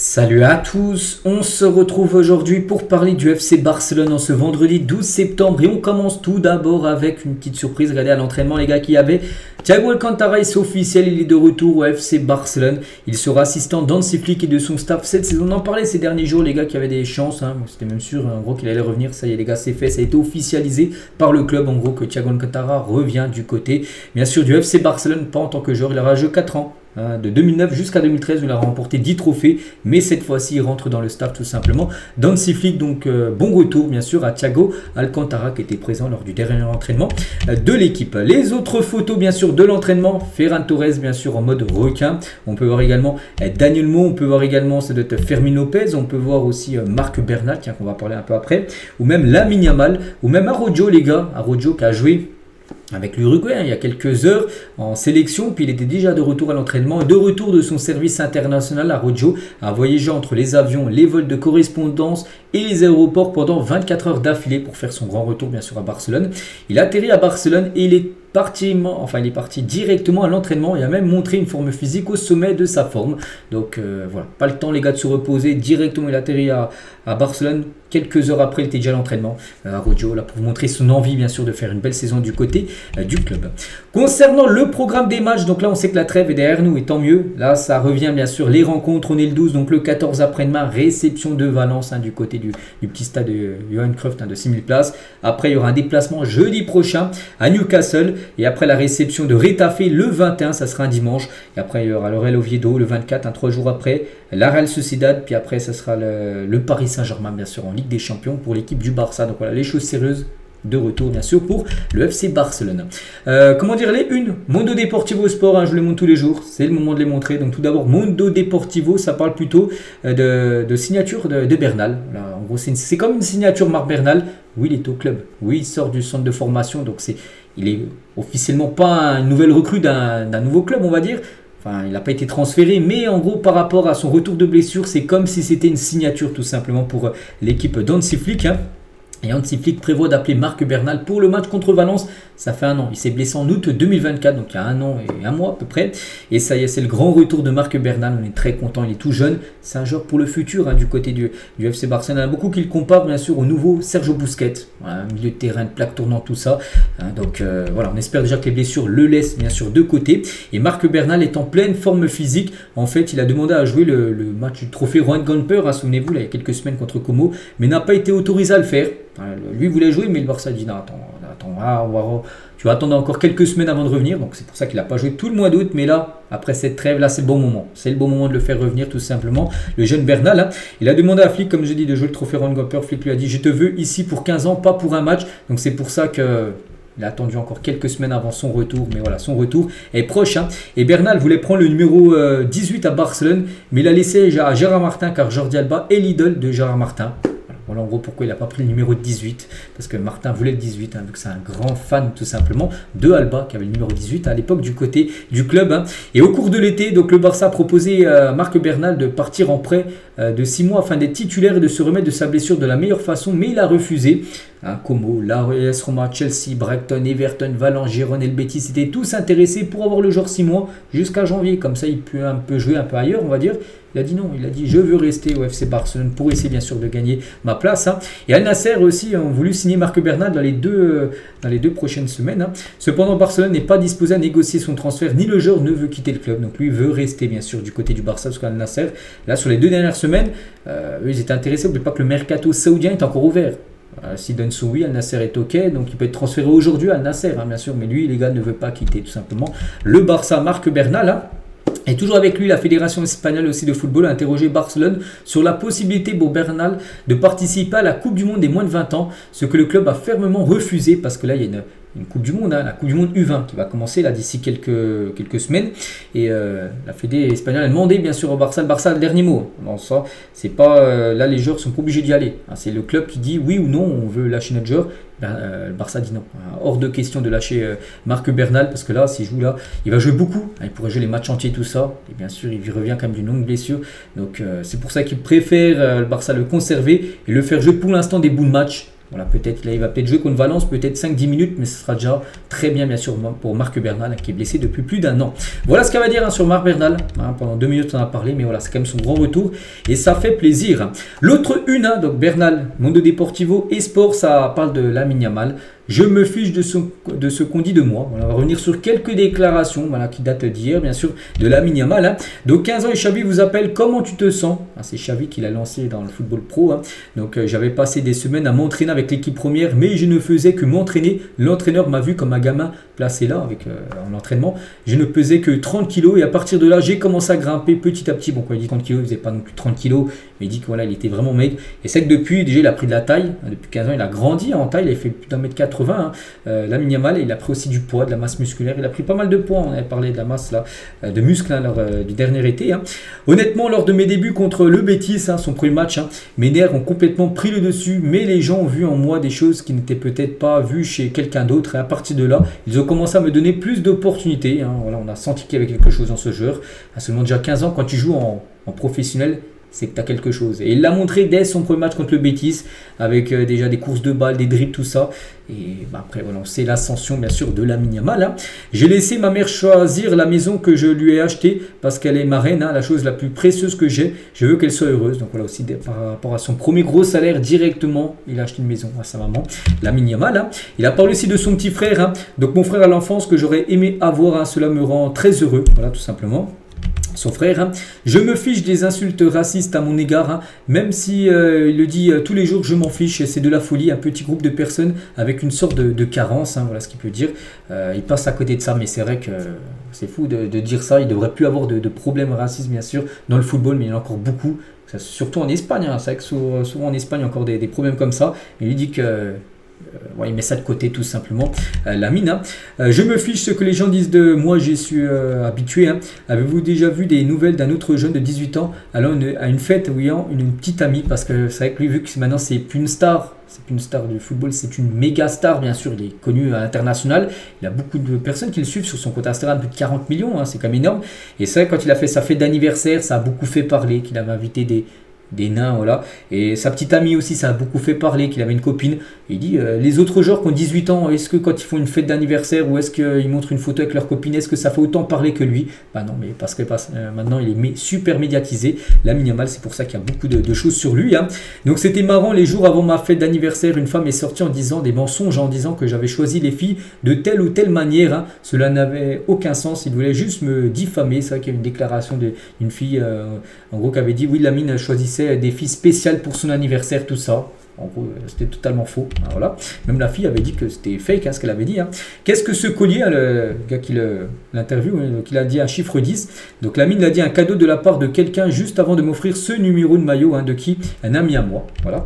Salut à tous, on se retrouve aujourd'hui pour parler du FC Barcelone en ce vendredi 12 septembre et on commence tout d'abord avec une petite surprise. Regardez à l'entraînement les gars qu'il y avait. Thiago Alcantara, c'est officiel, il est de retour au FC Barcelone. Il sera assistant d'Hansi Flick et de son staff cette saison. On en parlait ces derniers jours les gars qu'il y avait des chances, c'était même sûr en gros qu'il allait revenir. Ça y est les gars, c'est fait, ça a été officialisé par le club en gros que Thiago Alcantara revient du côté bien sûr du FC Barcelone, pas en tant que joueur, il aura joué 4 ans. De 2009 jusqu'à 2013 où il a remporté 10 trophées, mais cette fois-ci il rentre dans le staff tout simplement d'Hansi Flick. Donc bon retour bien sûr à Thiago Alcantara qui était présent lors du dernier entraînement de l'équipe. Les autres photos bien sûr de l'entraînement, Ferran Torres bien sûr en mode requin, on peut voir également Daniel Mo, on peut voir également ça doit être Fermin Lopez, on peut voir aussi Marc Bernal, tiens qu'on va parler un peu après, ou même Lamine Yamal, ou même Araujo les gars, Araujo qui a joué avec l'Uruguay il y a quelques heures en sélection, puis il était déjà de retour à l'entraînement, de retour de son service international. Araujo a voyagé entre les avions, les vols de correspondance et les aéroports pendant 24 heures d'affilée pour faire son grand retour bien sûr à Barcelone. Il a atterri à Barcelone et il est parti directement à l'entraînement et a même montré une forme physique au sommet de sa forme. Donc voilà, pas le temps les gars de se reposer, directement il a atterri à Barcelone. Quelques heures après, il était déjà à l'entraînement. Araujo là pour montrer son envie bien sûr de faire une belle saison du côté du club. Concernant le programme des matchs, donc là on sait que la trêve est derrière nous et tant mieux. Là ça revient bien sûr les rencontres, on est le 12, donc le 14 après-demain, réception de Valence du côté du petit stade de Johan Cruyff de 6000 places. Après il y aura un déplacement jeudi prochain à Newcastle et après la réception de Retafe le 21, ça sera un dimanche. Et après il y aura le Real Oviedo le 24, 3 jours après, la Real Sociedad, puis après ça sera le Paris Saint-Germain bien sûr en Ligue des Champions pour l'équipe du Barça. Donc voilà les choses sérieuses de retour bien sûr pour le FC Barcelone. Comment dire les unes Mundo Deportivo Sport, je les montre tous les jours, c'est le moment de les montrer. Donc tout d'abord Mundo Deportivo, ça parle plutôt de signature de Bernal. Là, en gros c'est comme une signature Marc Bernal. Oui, il est au club, oui il sort du centre de formation, donc il est officiellement pas une nouvelle recrue d'un nouveau club on va dire. Enfin, il n'a pas été transféré, mais en gros, par rapport à son retour de blessure, c'est comme si c'était une signature tout simplement pour l'équipe d'Hansi Flick. Et Hansi Flick prévoit d'appeler Marc Bernal pour le match contre Valence. Ça fait un an. Il s'est blessé en août 2024, donc il y a un an et un mois à peu près. Et ça y est, c'est le grand retour de Marc Bernal. On est très content. Il est tout jeune. C'est un joueur pour le futur du côté du FC Barcelone. Il y en a beaucoup qui le comparent bien sûr au nouveau Sergio Busquets. Voilà, milieu de terrain, de plaque tournante, tout ça. Donc voilà, on espère déjà que les blessures le laissent bien sûr de côté. Et Marc Bernal est en pleine forme physique. En fait, il a demandé à jouer le match du trophée Juan Gamper, souvenez-vous, il y a quelques semaines contre Como, mais n'a pas été autorisé à le faire. Lui voulait jouer, mais le Barça dit non, attends, tu vas attendre encore quelques semaines avant de revenir. Donc c'est pour ça qu'il n'a pas joué tout le mois d'août. Mais là, après cette trêve, là c'est le bon moment. C'est le bon moment de le faire revenir tout simplement. Le jeune Bernal, il a demandé à Flick, comme je dis, de jouer le trophée Juan Gamper. Flick lui a dit, je te veux ici pour 15 ans, pas pour un match. Donc c'est pour ça que... il a attendu encore quelques semaines avant son retour, mais voilà, son retour est proche. Et Bernal voulait prendre le numéro 18 à Barcelone, mais il a laissé à Gérard Martin, car Jordi Alba est l'idole de Gérard Martin. Voilà en gros pourquoi il n'a pas pris le numéro 18, parce que Martin voulait le 18, vu que c'est un grand fan tout simplement de Alba qui avait le numéro 18 à l'époque du côté du club. Et au cours de l'été, donc le Barça a proposé à Marc Bernal de partir en prêt de 6 mois afin d'être titulaire et de se remettre de sa blessure de la meilleure façon, mais il a refusé. Como, l'AS Roma, Chelsea, Brighton, Everton, Valence, Gérone et le Betis étaient tous intéressés pour avoir le joueur 6 mois jusqu'à janvier. Comme ça, il peut un peu jouer un peu ailleurs, on va dire. Il a dit non, il a dit je veux rester au FC Barcelone pour essayer bien sûr de gagner ma place. Et Al Nasser aussi ont voulu signer Marc Bernal dans les deux prochaines semaines. Cependant, Barcelone n'est pas disposé à négocier son transfert, ni le joueur ne veut quitter le club. Donc lui veut rester bien sûr du côté du Barça, parce qu'Al Nasser, là sur les 2 dernières semaines, eux ils étaient intéressés. N'oubliez pas que le mercato saoudien est encore ouvert. S'il donne son oui, Al Nasser est ok, donc il peut être transféré aujourd'hui à Al Nasser, bien sûr, mais lui les gars ne veut pas quitter tout simplement le Barça. Marc Bernal. Et toujours avec lui, la Fédération espagnole aussi de football a interrogé Barcelone sur la possibilité pour Bernal de participer à la Coupe du Monde des moins de 20 ans, ce que le club a fermement refusé, parce que là il y a une Coupe du Monde, la Coupe du Monde U20 qui va commencer là d'ici quelques semaines. Et la Fédé espagnole a demandé bien sûr au Barça, le Barça a le dernier mot. Dans ça, c'est pas là les joueurs sont pas obligés d'y aller. C'est le club qui dit oui ou non, on veut lâcher notre joueur. Le Barça dit non, hors de question de lâcher Marc Bernal, parce que là s'il joue là, il va jouer beaucoup, il pourrait jouer les matchs entiers tout ça, et bien sûr il revient quand même d'une longue blessure, donc c'est pour ça qu'il préfère le Barça le conserver et le faire jouer pour l'instant des bouts de match Voilà, peut-être il va peut-être jouer contre Valence, peut-être 5-10 minutes, mais ce sera déjà très bien sûr pour Marc Bernal, qui est blessé depuis plus d'un an. Voilà ce qu'elle va dire sur Marc Bernal. Pendant 2 minutes on en a parlé, mais voilà, c'est quand même son grand retour et ça fait plaisir. L'autre une, donc Bernal, Mundo Deportivo et Sport, ça parle de Lamine Yamal. Je me fiche de ce qu'on dit de moi. Voilà, on va revenir sur quelques déclarations, voilà, qui datent d'hier, bien sûr, de Lamine Yamal. Donc 15 ans et Xavi vous appelle, comment tu te sens? C'est Xavi qui l'a lancé dans le football pro. Donc j'avais passé des semaines à m'entraîner avec l'équipe première, mais je ne faisais que m'entraîner. L'entraîneur m'a vu comme un gamin placé là avec en entraînement. Je ne pesais que 30 kg et à partir de là, j'ai commencé à grimper petit à petit. Bon, quand il dit 30 kg, il faisait pas non plus 30 kg, mais il dit que voilà, il était vraiment maigre. Et c'est que depuis, déjà, il a pris de la taille. Depuis 15 ans, il a grandi en taille. Il a fait plus d'1m80. Lamine Yamal, il a pris aussi du poids, de la masse musculaire. Il a pris pas mal de poids. On avait parlé de la masse là, de muscles lors du dernier été. Honnêtement, lors de mes débuts contre le Betis, son premier match, mes nerfs ont complètement pris le dessus. Mais les gens ont vu en moi des choses qui n'étaient peut-être pas vues chez quelqu'un d'autre. Et à partir de là, ils ont commencé à me donner plus d'opportunités. Voilà, on a senti qu'il y avait quelque chose dans ce joueur. À seulement déjà 15 ans, quand tu joues en professionnel, c'est que tu as quelque chose. Et il l'a montré dès son premier match contre le Betis, avec déjà des courses de balles, des dribbles, tout ça. Et après, voilà, c'est l'ascension, bien sûr, de Lamine Yamal. J'ai laissé ma mère choisir la maison que je lui ai achetée, parce qu'elle est ma reine, la chose la plus précieuse que j'ai. Je veux qu'elle soit heureuse. Donc voilà, aussi par rapport à son premier gros salaire, directement, il a acheté une maison à sa maman, Lamine Yamal. Il a parlé aussi de son petit frère. Donc mon frère à l'enfance que j'aurais aimé avoir, cela me rend très heureux. Voilà, tout simplement. Son frère, je me fiche des insultes racistes à mon égard, même si il le dit tous les jours, je m'en fiche, c'est de la folie, un petit groupe de personnes avec une sorte de carence, voilà ce qu'il peut dire. Il passe à côté de ça, mais c'est vrai que c'est fou de dire ça. Il ne devrait plus avoir de problèmes racistes, bien sûr, dans le football, mais il y en a encore beaucoup, surtout en Espagne. C'est vrai que souvent en Espagne, il y a encore des problèmes comme ça. Il lui dit que il met ça de côté tout simplement. Lamine, je me fiche ce que les gens disent de moi, j'y suis habitué. Avez-vous déjà vu des nouvelles d'un autre jeune de 18 ans allant à une fête où il y a une petite amie? Parce que c'est vrai que lui, vu que maintenant c'est plus une star, c'est plus une star du football, c'est une méga star, bien sûr. Il est connu à l'international. Il a beaucoup de personnes qui le suivent sur son compte Instagram, plus de 40 millions, c'est quand même énorme. Et c'est vrai, quand il a fait sa fête d'anniversaire, ça a beaucoup fait parler, qu'il avait invité des nains, voilà. Et sa petite amie aussi, ça a beaucoup fait parler, qu'il avait une copine. Et il dit, les autres joueurs qui ont 18 ans, est-ce que quand ils font une fête d'anniversaire ou est-ce qu'ils montrent une photo avec leur copine, est-ce que ça fait autant parler que lui? Bah non, mais parce que maintenant il est super médiatisé. Lamine Yamal, c'est pour ça qu'il y a beaucoup de choses sur lui. Donc c'était marrant, les jours avant ma fête d'anniversaire, une femme est sortie en disant des mensonges, en disant que j'avais choisi les filles de telle ou telle manière. Cela n'avait aucun sens, il voulait juste me diffamer. C'est vrai qu'il y a une déclaration d'une fille, en gros, qui avait dit, oui, Lamine choisissait des filles spéciales pour son anniversaire, tout ça. En gros, c'était totalement faux. Voilà. Même la fille avait dit que c'était fake, ce qu'elle avait dit. Qu'est-ce que ce collier, le gars qui l'interview, donc il a dit un chiffre 10. Donc Lamine l'a dit, un cadeau de la part de quelqu'un juste avant de m'offrir ce numéro de maillot. De qui? Un ami à moi. Voilà.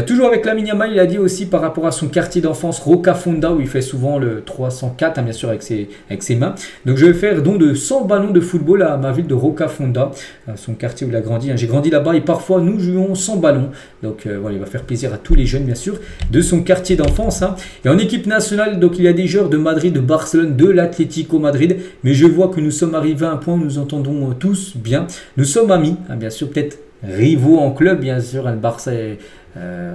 Toujours avec Lamine Yamal, il a dit aussi par rapport à son quartier d'enfance, Rocafonda, où il fait souvent le 304, bien sûr, avec ses mains. Donc je vais faire don de 100 ballons de football à ma ville de Rocafonda, son quartier où il a grandi. J'ai grandi là-bas et parfois nous jouons 100 ballons. Donc voilà, il va faire plaisir à tous les jeunes, bien sûr, de son quartier d'enfance. Et en équipe nationale, donc il y a des joueurs de Madrid, de Barcelone, de l'Atlético Madrid, mais je vois que nous sommes arrivés à un point où nous entendons tous bien. Nous sommes amis, bien sûr, peut-être rivaux en club, bien sûr, le Barça est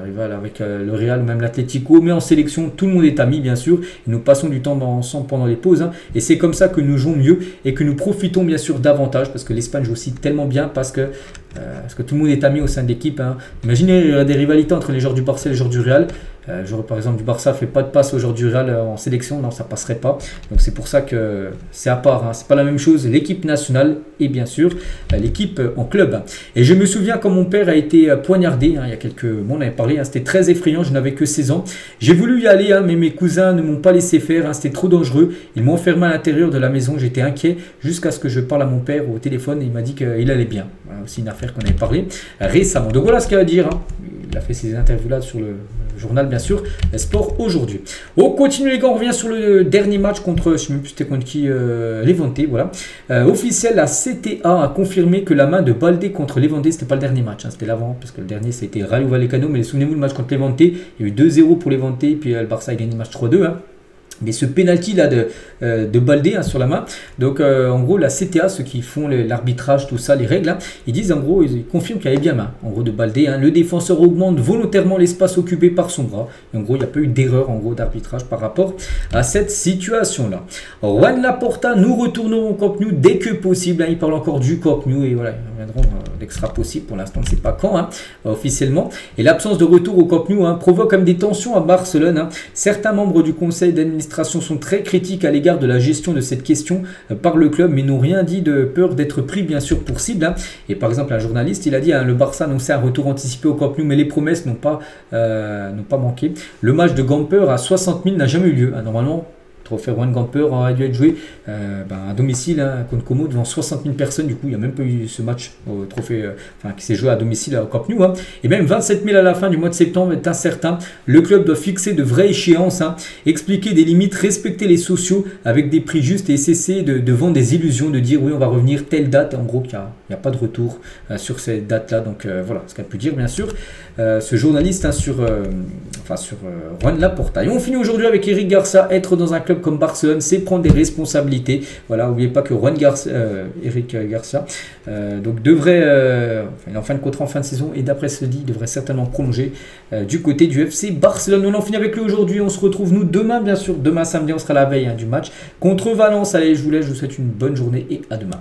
rival avec le Real ou même l'Atlético, mais en sélection, tout le monde est ami, bien sûr, et nous passons du temps ensemble pendant les pauses, et c'est comme ça que nous jouons mieux et que nous profitons, bien sûr, davantage, parce que l'Espagne joue aussi tellement bien, parce que tout le monde est ami au sein de l'équipe. Imaginez, il y aurait des rivalités entre les joueurs du Barça et les joueurs du Real. Le joueur, par exemple, du Barça fait pas de passe aux joueurs du Real en sélection, non, ça passerait pas. Donc c'est pour ça que c'est à part. C'est pas la même chose, l'équipe nationale et bien sûr l'équipe en club. Et je me souviens quand mon père a été poignardé, il y a quelques mois, on avait parlé, c'était très effrayant, je n'avais que 16 ans. J'ai voulu y aller, mais mes cousins ne m'ont pas laissé faire, c'était trop dangereux. Ils m'ont enfermé à l'intérieur de la maison, j'étais inquiet jusqu'à ce que je parle à mon père au téléphone et il m'a dit qu'il allait bien. Voilà aussi une affaire qu'on avait parlé récemment. Donc voilà ce qu'il a à dire. Il a fait ses interviews là sur le journal, bien sûr, Sport aujourd'hui. On continue les gars, on revient sur le dernier match contre, je ne sais même plus c'était contre qui, Levante, voilà. Officiel, la CTA a confirmé que la main de Baldé contre Levante, c'était pas le dernier match, c'était l'avant, parce que le dernier c'était Rayo Vallecano, mais souvenez-vous le match contre Levante, il y a eu 2-0 pour Levante, puis le Barça a gagné le match 3-2, Mais ce penalty là de Baldé sur la main, donc en gros la CTA, ceux qui font l'arbitrage, tout ça, les règles, ils disent en gros, ils confirment qu'il y avait bien main, en gros de Baldé. Le défenseur augmente volontairement l'espace occupé par son bras. Et en gros, il n'y a pas eu d'erreur en gros d'arbitrage par rapport à cette situation là. Juan Laporta, nous retournons au Camp Nou dès que possible. Il parle encore du Camp Nou et voilà, ils reviendront dès que ce sera possible. Pour l'instant, on ne sait pas quand officiellement. Et l'absence de retour au Camp Nou provoque comme des tensions à Barcelone. Certains membres du conseil d'administration sont très critiques à l'égard de la gestion de cette question par le club, mais n'ont rien dit de peur d'être pris bien sûr pour cible. Et par exemple, un journaliste, il a dit le Barça annonçait un retour anticipé au Camp Nou, mais les promesses n'ont pas manqué. Le match de Gamper à 60 000 n'a jamais eu lieu. Normalement, le trophée Juan Gamper aurait dû être joué à domicile contre Como devant 60 000 personnes. Du coup, il n'y a même pas eu ce match au trophée qui s'est joué à domicile au Camp Nou. Et même 27 000 à la fin du mois de septembre est incertain. Le club doit fixer de vraies échéances, expliquer des limites, respecter les sociaux avec des prix justes et cesser de vendre des illusions, de dire oui, on va revenir telle date. En gros, il n'y a pas de retour sur cette date-là. Donc voilà ce qu'a pu dire, bien sûr, ce journaliste sur Juan Laporta. Et on finit aujourd'hui avec Eric Garcia. Être dans un club comme Barcelone, c'est prendre des responsabilités. Voilà, n'oubliez pas que Eric Garcia devrait, il est en fin de contrat en fin de saison et d'après ce dit, il devrait certainement prolonger du côté du FC Barcelone. On en finit avec lui aujourd'hui. On se retrouve nous demain, bien sûr. Demain samedi, on sera à la veille du match contre Valence. Allez, je vous laisse, je vous souhaite une bonne journée et à demain.